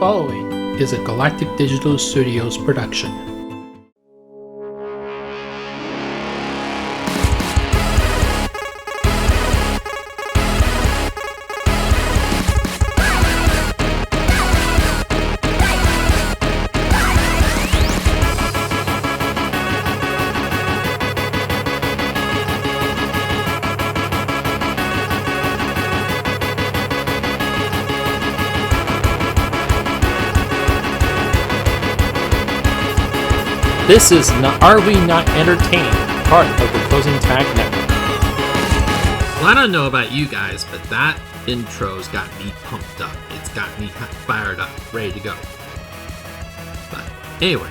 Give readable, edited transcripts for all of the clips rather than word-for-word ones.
following is a Galactic Digital Studios production. This is Are We Not Entertained, part of the Closing Tag Network. Well, I don't know about you guys, but that intro's got me pumped up. It's got me fired up, ready to go. But anyway,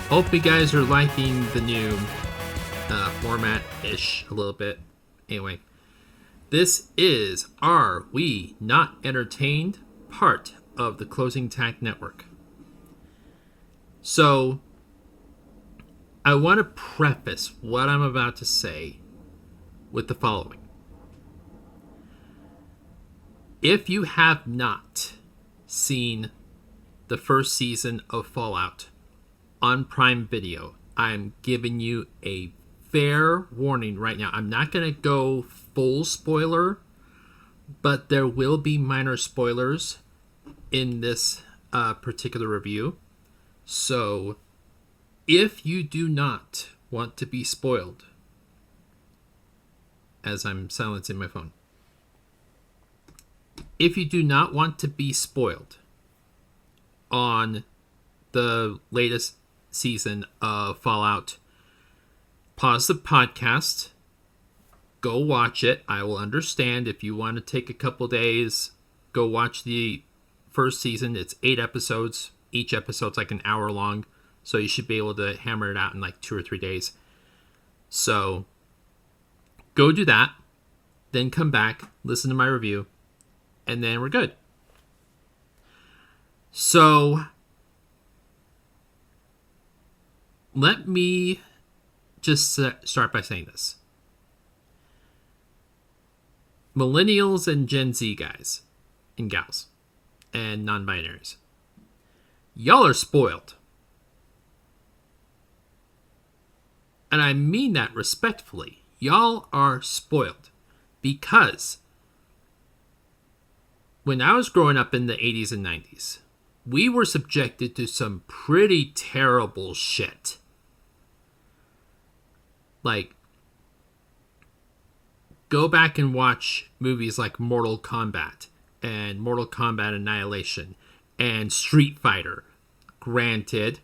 hope you guys are liking the new format-ish a little bit. Anyway, this is Are We Not Entertained, part of the Closing Tag Network. So, I want to preface what I'm about to say with the following. If you have not seen the first season of Fallout on Prime Video, I'm giving you a fair warning right now. I'm not going to go full spoiler, but there will be minor spoilers in this particular review. So, if you do not want to be spoiled, as I'm silencing my phone, if you do not want to be spoiled on the latest season of Fallout, pause the podcast, go watch it. I will understand if you want to take a couple days, go watch the first season. It's 8 episodes. Each episode's like an hour long. So you should be able to hammer it out in like 2 or 3 days. So go do that. Then come back, listen to my review, and then we're good. So let me just start by saying this. Millennials and Gen Z guys and gals and non-binaries, y'all are spoiled. And I mean that respectfully. Y'all are spoiled. Because when I was growing up in the 80s and 90s, we were subjected to some pretty terrible shit. Like, go back and watch movies like Mortal Kombat and Mortal Kombat Annihilation and Street Fighter. Granted,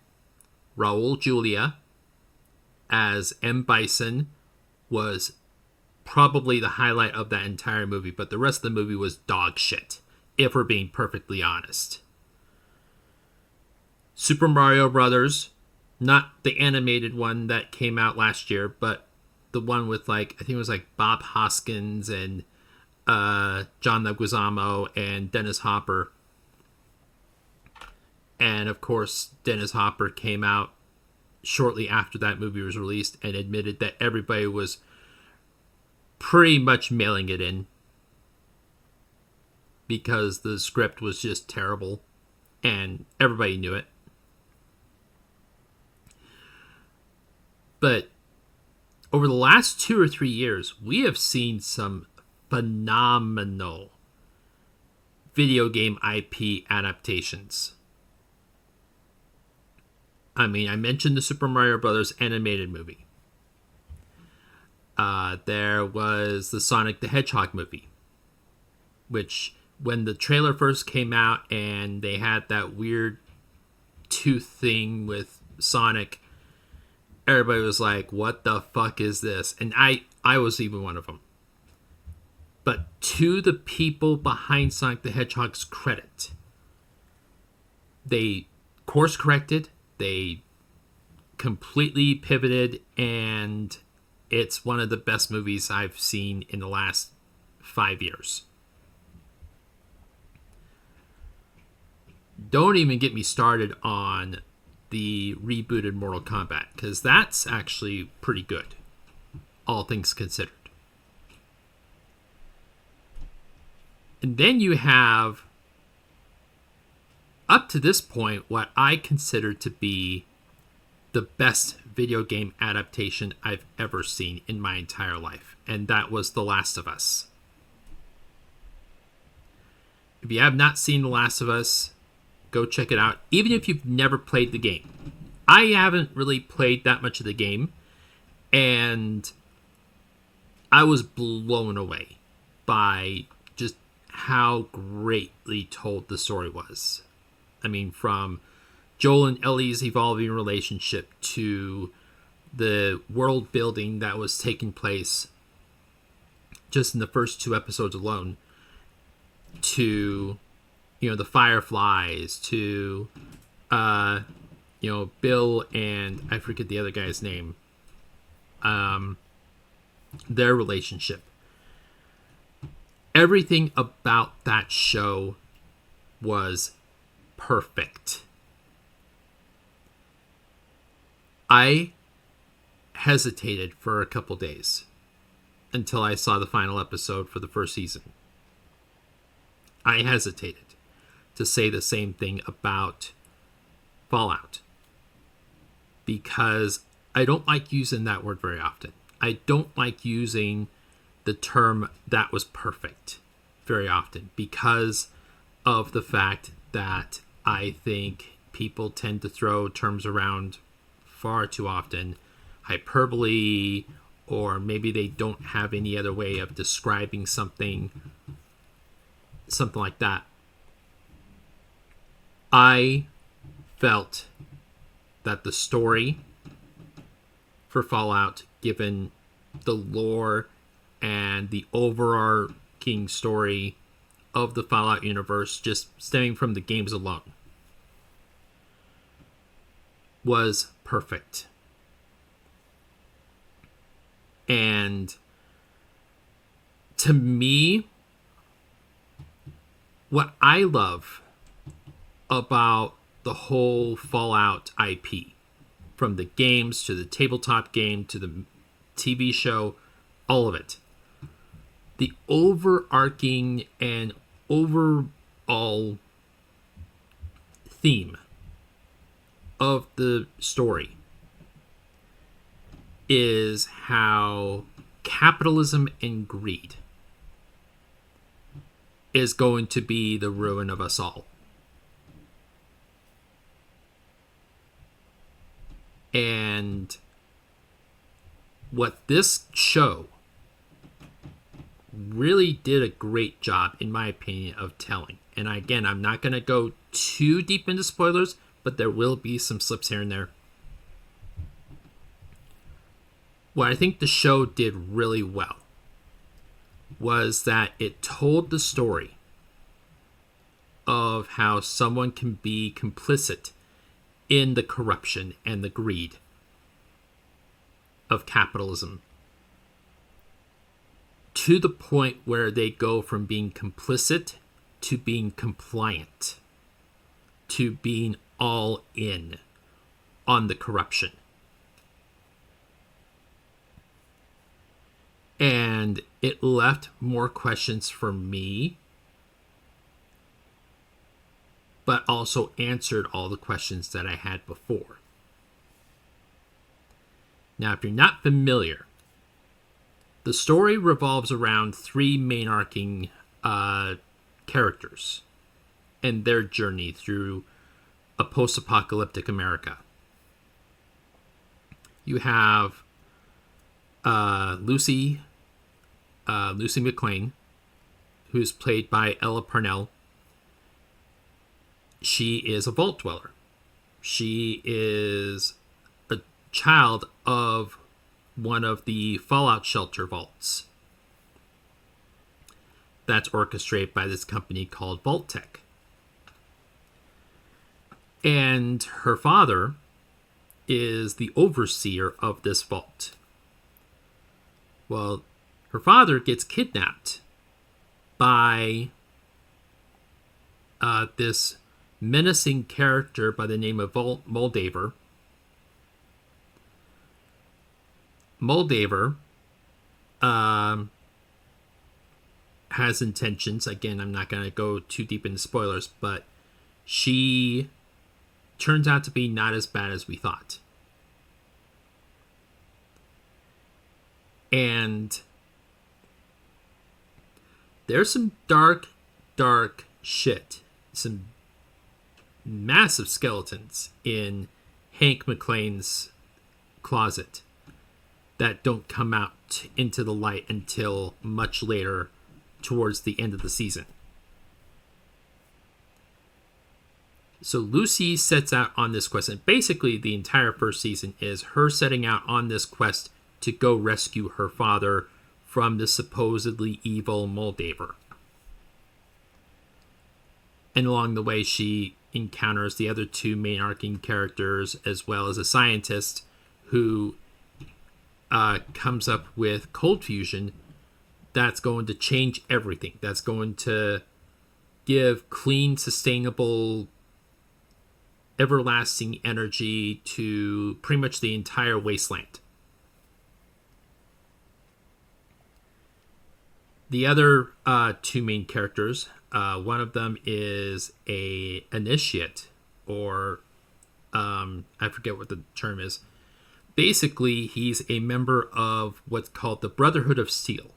Raul Julia as M. Bison was probably the highlight of that entire movie, but the rest of the movie was dog shit, if we're being perfectly honest. Super Mario Brothers, not the animated one that came out last year, but the one with I think it was Bob Hoskins and John Leguizamo and Dennis Hopper. And of course, Dennis Hopper came out shortly after that movie was released and admitted that everybody was pretty much mailing it in because the script was just terrible and everybody knew it. But over the last 2 or 3 years, we have seen some phenomenal video game IP adaptations. I mean, I mentioned the Super Mario Brothers animated movie. There was the Sonic the Hedgehog movie, which when the trailer first came out and they had that weird tooth thing with Sonic, everybody was like, what the fuck is this? And I was even one of them. But to the people behind Sonic the Hedgehog's credit, they course corrected. They completely pivoted, and it's one of the best movies I've seen in the last 5 years. Don't even get me started on the rebooted Mortal Kombat, because that's actually pretty good, all things considered. And then you have up to this point, what I consider to be the best video game adaptation I've ever seen in my entire life, and that was The Last of Us. If you have not seen The Last of Us, go check it out, even if you've never played the game. I haven't really played that much of the game, and I was blown away by just how greatly told the story was. I mean, from Joel and Ellie's evolving relationship to the world building that was taking place just in the first 2 episodes alone, to, the Fireflies, to, Bill and I forget the other guy's name, their relationship. Everything about that show was perfect. I hesitated for a couple days until I saw the final episode for the first season. I hesitated to say the same thing about Fallout, because I don't like using that word very often. I don't like using the term "that was perfect" very often, because of the fact that I think people tend to throw terms around far too often. Hyperbole, or maybe they don't have any other way of describing something like that. I felt that the story for Fallout, given the lore and the overarching story of the Fallout universe, just stemming from the games alone, was perfect. And to me, what I love about the whole Fallout IP, from the games to the tabletop game to the TV show, all of it, the overarching and overall theme of the story is how capitalism and greed is going to be the ruin of us all. And what this show really did a great job, in my opinion, of telling. And again, I'm not going to go too deep into spoilers, but there will be some slips here and there. What I think the show did really well was that it told the story of how someone can be complicit in the corruption and the greed of capitalism, to the point where they go from being complicit to being compliant, to being all in on the corruption. And it left more questions for me, but also answered all the questions that I had before. Now, if you're not familiar, the story revolves around 3 main arcing characters and their journey through a post-apocalyptic America. You have Lucy McLean, who's played by Ella Parnell. She is a vault dweller. She is a child of one of the Fallout shelter vaults that's orchestrated by this company called Vault Tech. And her father is the overseer of this vault. Well, her father gets kidnapped by this menacing character by the name of Moldaver. Moldaver has intentions. Again, I'm not going to go too deep into spoilers, but she turns out to be not as bad as we thought. And there's some dark shit. Some massive skeletons in Hank McClane's closet that don't come out into the light until much later towards the end of the season. So Lucy sets out on this quest, and basically the entire first season is her setting out on this quest to go rescue her father from the supposedly evil Moldaver. And along the way, she encounters the other two main arcing characters, as well as a scientist who comes up with cold fusion that's going to change everything. That's going to give clean, sustainable, everlasting energy to pretty much the entire wasteland. The other two main characters, one of them is a initiate, or I forget what the term is. Basically, he's a member of what's called the Brotherhood of Steel,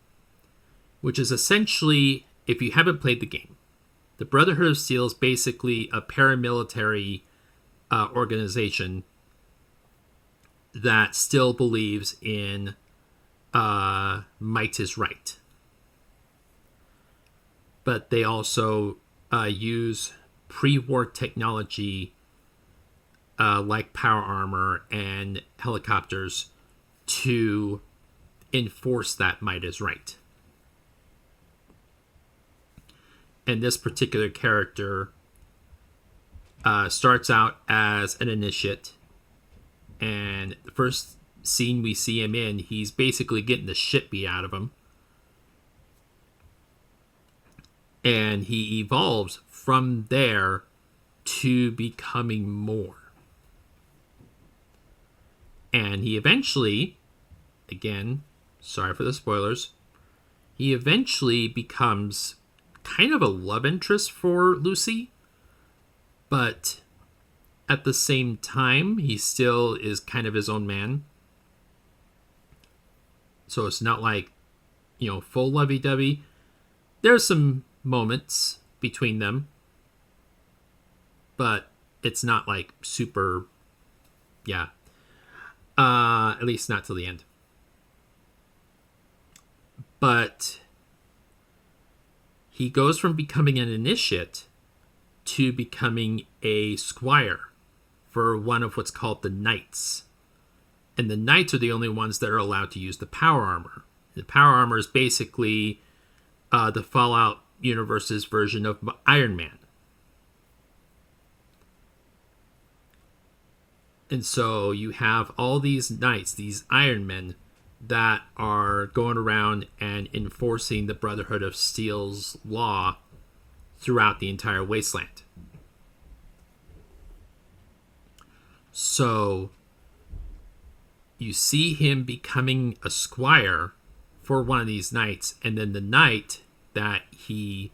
which is essentially, if you haven't played the game, the Brotherhood of Steel is basically a paramilitary organization that still believes in might is right. But they also use pre-war technology like power armor and helicopters to enforce that might is right. And this particular character starts out as an initiate, and the first scene we see him in, he's basically getting the shit beat out of him. And he evolves from there to becoming more. And he eventually, again, sorry for the spoilers, he eventually becomes kind of a love interest for Lucy. But at the same time, he still is kind of his own man. So it's not like, full lovey-dovey. There's some moments between them, but it's not like super, at least not till the end. But he goes from becoming an initiate to becoming a squire for one of what's called the Knights. And the Knights are the only ones that are allowed to use the power armor. The power armor is basically the Fallout universe's version of Iron Man. And so you have all these knights, these Iron Men, that are going around and enforcing the Brotherhood of Steel's law throughout the entire wasteland. So you see him becoming a squire for one of these knights, and then the knight that he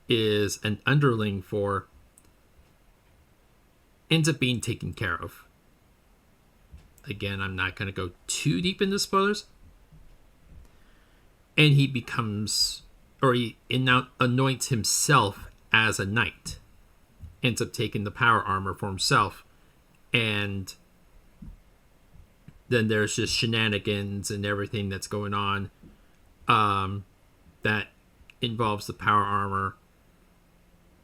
is an underling for ends up being taken care of. Again, I'm not going to go too deep into spoilers. And he becomes, or he anoints himself as a knight. Ends up taking the power armor for himself. And then there's just shenanigans and everything that's going on that involves the power armor.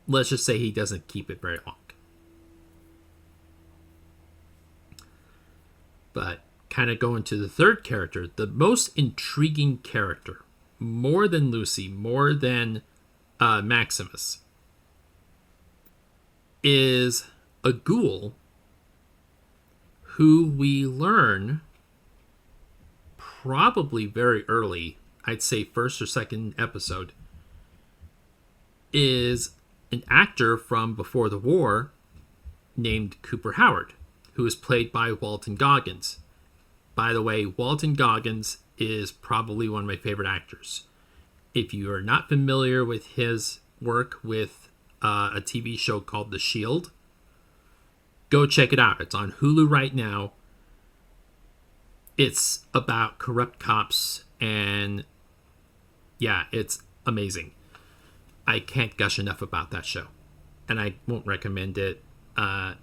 Let's just say he doesn't keep it very long. But kind of going to the third character, the most intriguing character, more than Lucy, more than Maximus, is a ghoul who we learn probably very early, I'd say first or second episode, is an actor from before the war named Cooper Howard, who is played by Walton Goggins. By the way, Walton Goggins is probably one of my favorite actors. If you are not familiar with his work with a TV show called The Shield. Go check it out. It's on Hulu right now. It's about corrupt cops, and yeah, it's amazing. I can't gush enough about that show, and I won't recommend it. I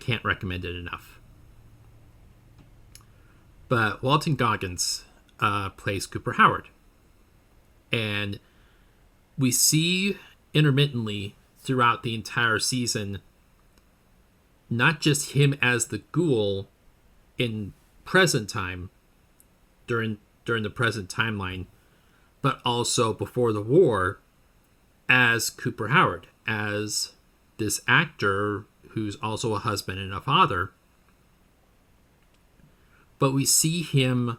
can't recommend it enough. But Walton Goggins plays Cooper Howard, and we see intermittently throughout the entire season not just him as the ghoul in present time during the present timeline, but also before the war as Cooper Howard, as this actor who's also a husband and a father. But we see him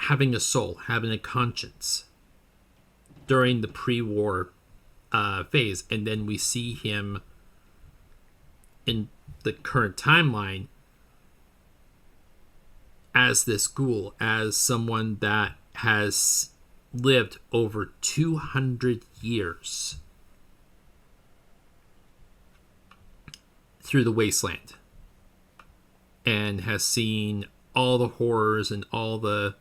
having a soul, having a conscience during the pre-war phase, and then we see him in the current timeline as this ghoul, as someone that has lived over 200 years through the wasteland and has seen all the horrors and all the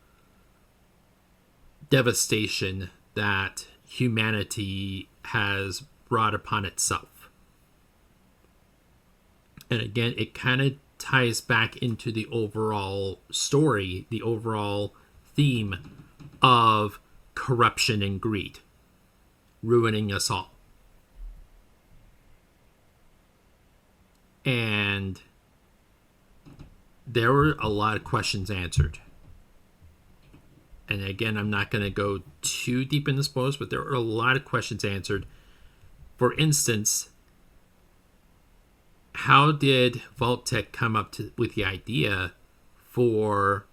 devastation that humanity has brought upon itself. And again, it kind of ties back into the overall story, the overall theme of corruption and greed, ruining us all. And there were a lot of questions answered. And again, I'm not going to go too deep into spoilers, but there were a lot of questions answered. For instance, how did Vault-Tec come up with the idea for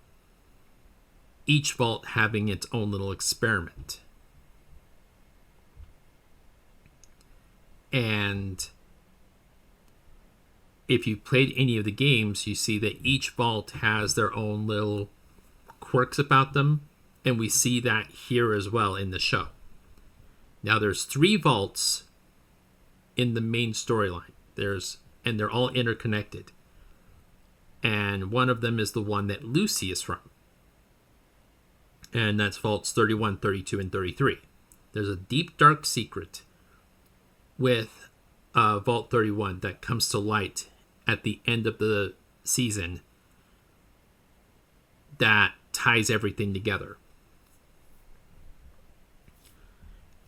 each vault having its own little experiment? And if you played any of the games, you see that each vault has their own little quirks about them, and we see that here as well in the show. Now there's 3 vaults in the main storyline. And they're all interconnected. And one of them is the one that Lucy is from. And that's vaults 31, 32, and 33. There's a deep, dark secret with Vault 31 that comes to light at the end of the season that ties everything together.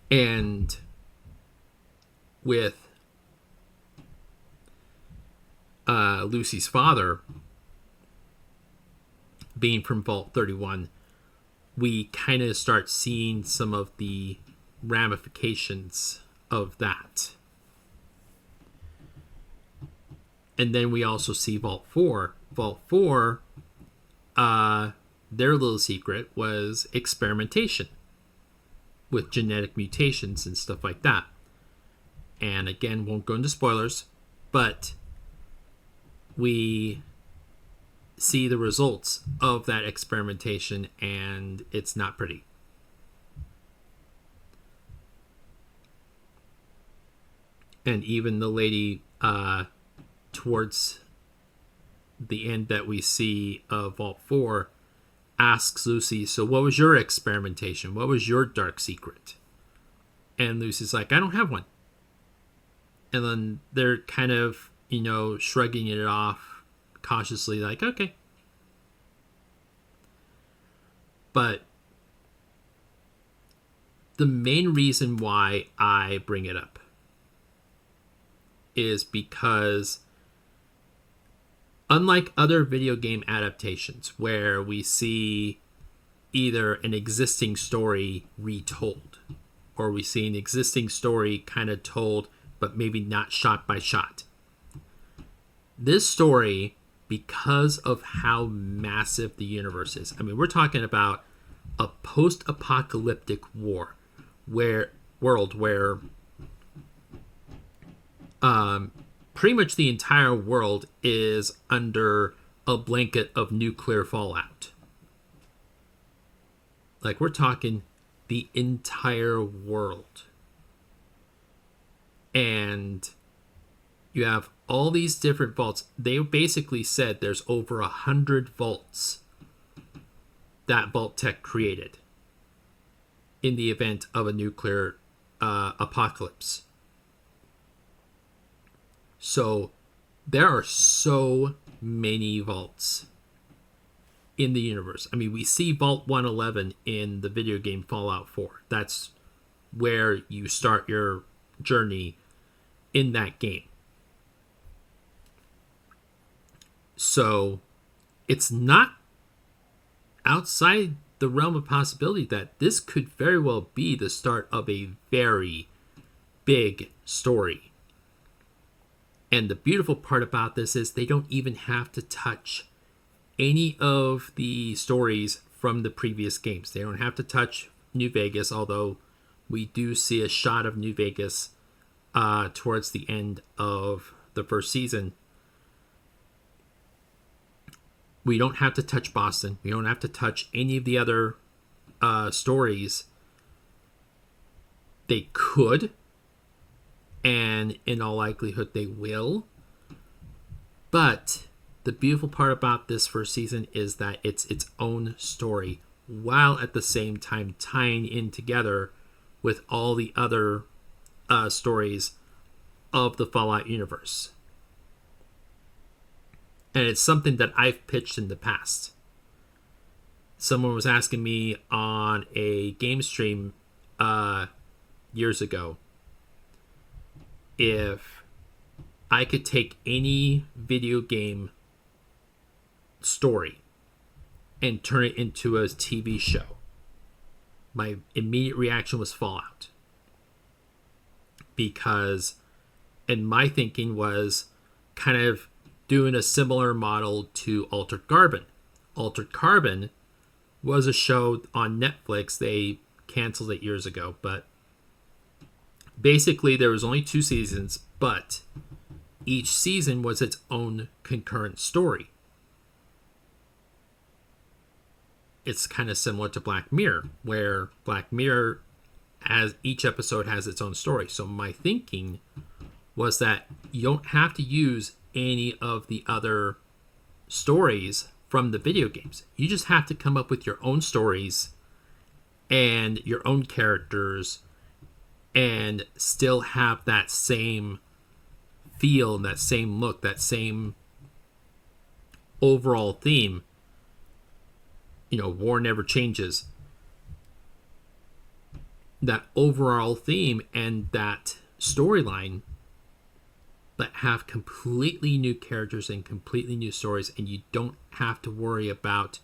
And with Lucy's father being from Vault 31, we kind of start seeing some of the ramifications of that. And then we also see Vault 4. Vault 4, their little secret was experimentation with genetic mutations and stuff like that. And again, won't go into spoilers, but we see the results of that experimentation, and it's not pretty. And even the lady towards the end that we see of Vault 4 asks Lucy, so what was your experimentation? What was your dark secret? And Lucy's like, I don't have one. And then they're kind of, shrugging it off cautiously, like, okay. But the main reason why I bring it up is because unlike other video game adaptations where we see either an existing story retold or we see an existing story kind of told but maybe not shot by shot, this story, because of how massive the universe is, I mean, we're talking about a post-apocalyptic world where pretty much the entire world is under a blanket of nuclear fallout. Like, we're talking the entire world And you have all these different vaults. They basically said there's over 100 vaults that Vault-Tec created in the event of a nuclear apocalypse. So there are so many vaults in the universe. I mean, we see Vault 111 in the video game Fallout 4. That's where you start your journey in that game. So it's not outside the realm of possibility that this could very well be the start of a very big story. And the beautiful part about this is they don't even have to touch any of the stories from the previous games. They don't have to touch New Vegas, although we do see a shot of New Vegas towards the end of the first season. We don't have to touch Boston. We don't have to touch any of the other stories. They could, and in all likelihood they will. But the beautiful part about this first season is that it's its own story, while at the same time tying in together with all the other stories of the Fallout universe. And it's something that I've pitched in the past. Someone was asking me on a game stream years ago if I could take any video game story and turn it into a TV show. My immediate reaction was Fallout. Because, and my thinking was kind of doing a similar model to Altered Carbon. Altered Carbon was a show on Netflix. They canceled it years ago, but basically there was only 2 seasons, but each season was its own concurrent story. It's kind of similar to Black Mirror, where Black Mirror each episode has its own story. So my thinking was that you don't have to use any of the other stories from the video games. You just have to come up with your own stories and your own characters and still have that same feel, that same look, that same overall theme. You know, war never changes. That overall theme and that storyline, but have completely new characters and completely new stories, and you don't have to worry about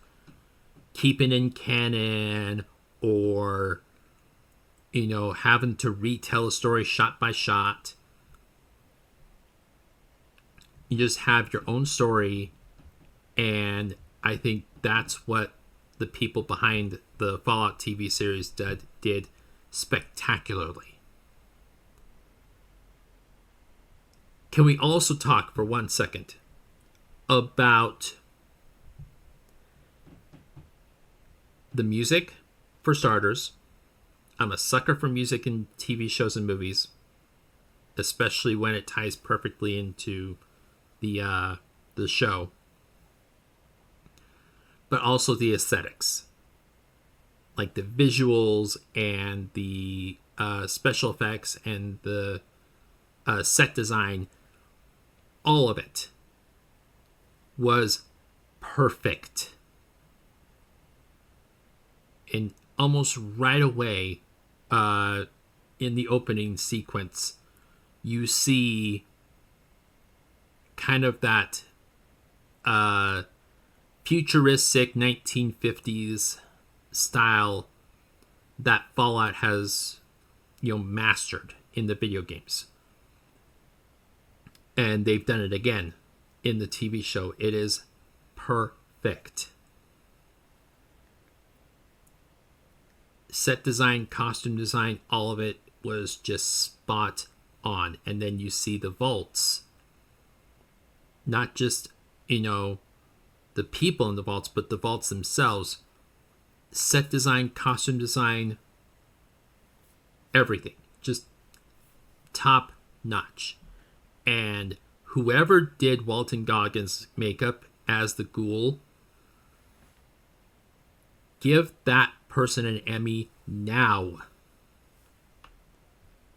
keeping in canon or, you know, having to retell a story shot by shot. You just have your own story, and I think that's what the people behind the Fallout TV series did spectacularly. Can we also talk for 1 second about the music? For starters, I'm a sucker for music in TV shows and movies, especially when it ties perfectly into the show. But also the aesthetics, like the visuals and the special effects and the set design. All of it was perfect. And almost right away, in the opening sequence, you see kind of that futuristic 1950s style that Fallout has, you know, mastered in the video games. And they've done it again in the TV show. It is perfect. Set design, costume design, all of it was just spot on. And then you see the vaults. Not just, you know, the people in the vaults, but the vaults themselves. Set design, costume design, everything. Just top notch. And whoever did Walton Goggins' makeup as the Ghoul, give that person an Emmy now.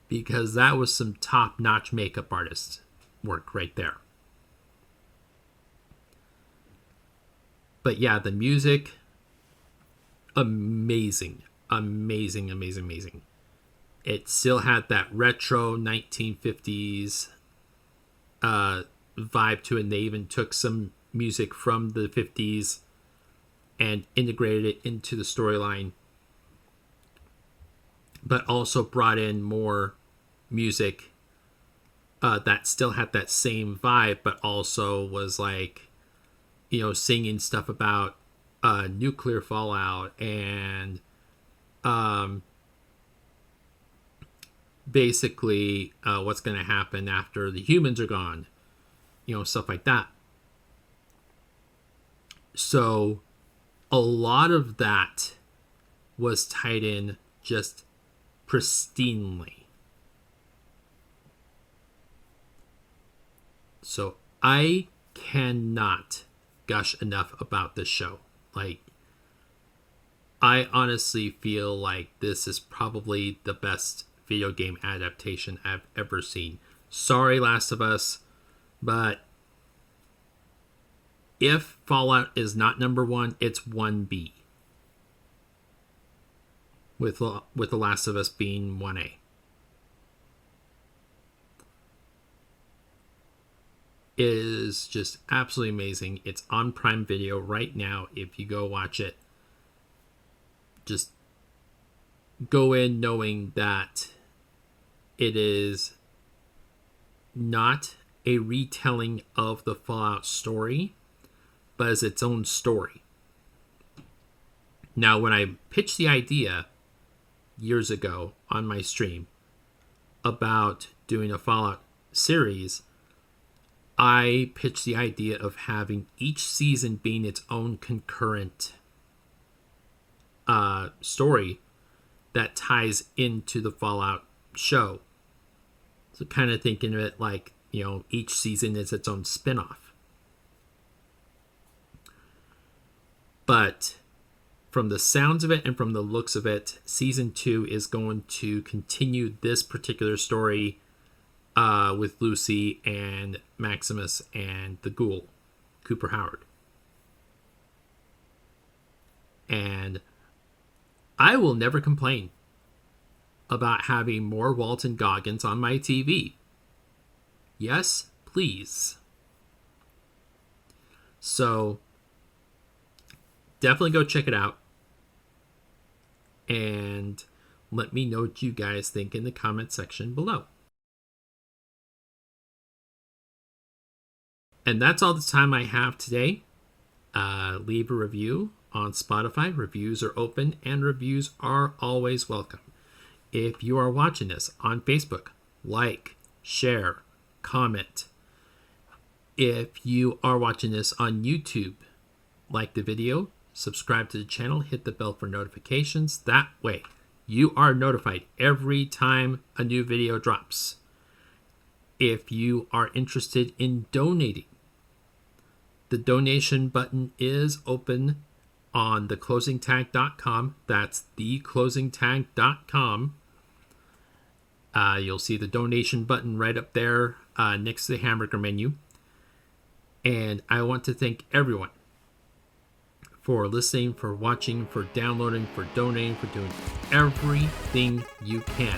Because that was some top-notch makeup artist work right there. But yeah, the music, amazing. Amazing, amazing, amazing. It still had that retro 1950s vibe to it. And they even took some music from the 50s and integrated it into the storyline. But also brought in more music that still had that same vibe, but also was like, you know, singing stuff about nuclear fallout and basically what's going to happen after the humans are gone, you know, stuff like that. So a lot of that was tied in just pristinely. So I cannot gush enough about this show. Like, I honestly feel like this is probably the best video game adaptation I've ever seen. Sorry, Last of Us, but if Fallout is not number one, it's 1B. With The Last of Us being 1A. It is just absolutely amazing. It's on Prime Video right now. If you go watch it, just go in knowing that it is not a retelling of the Fallout story, but as its own story. Now, when I pitched the idea years ago on my stream about doing a Fallout series, I pitched the idea of having each season being its own concurrent story that ties into the Fallout show. So kind of thinking of it like, you know, each season is its own spin-off. But from the sounds of it and from the looks of it, season 2 is going to continue this particular story with Lucy and Maximus and the Ghoul, Cooper Howard. And I will never complain about having more Walton Goggins on my TV. Yes, please. So, definitely go check it out. And let me know what you guys think in the comment section below. And that's all the time I have today. Leave a review on Spotify. Reviews are open and reviews are always welcome. If you are watching this on Facebook, like, share, comment. If you are watching this on YouTube, like the video, subscribe to the channel, hit the bell for notifications. That way, you are notified every time a new video drops. If you are interested in donating, the donation button is open on theclosingtag.com. That's theclosingtag.com. You'll see the donation button right up there next to the hamburger menu. And I want to thank everyone for listening, for watching, for downloading, for donating, for doing everything you can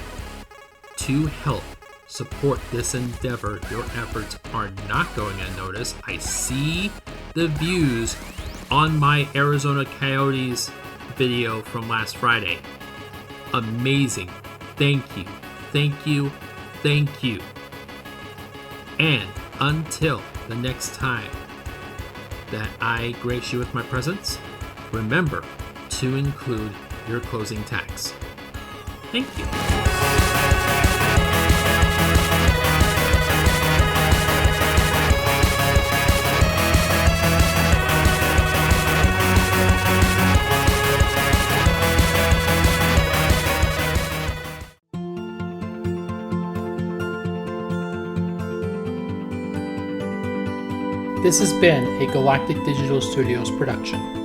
to help support this endeavor. Your efforts are not going unnoticed. I see the views on my Arizona Coyotes video from last Friday. Amazing. Thank you. Thank you. Thank you. And until the next time that I grace you with my presence, remember to include your closing tags. Thank you. This has been a Galactic Digital Studios production.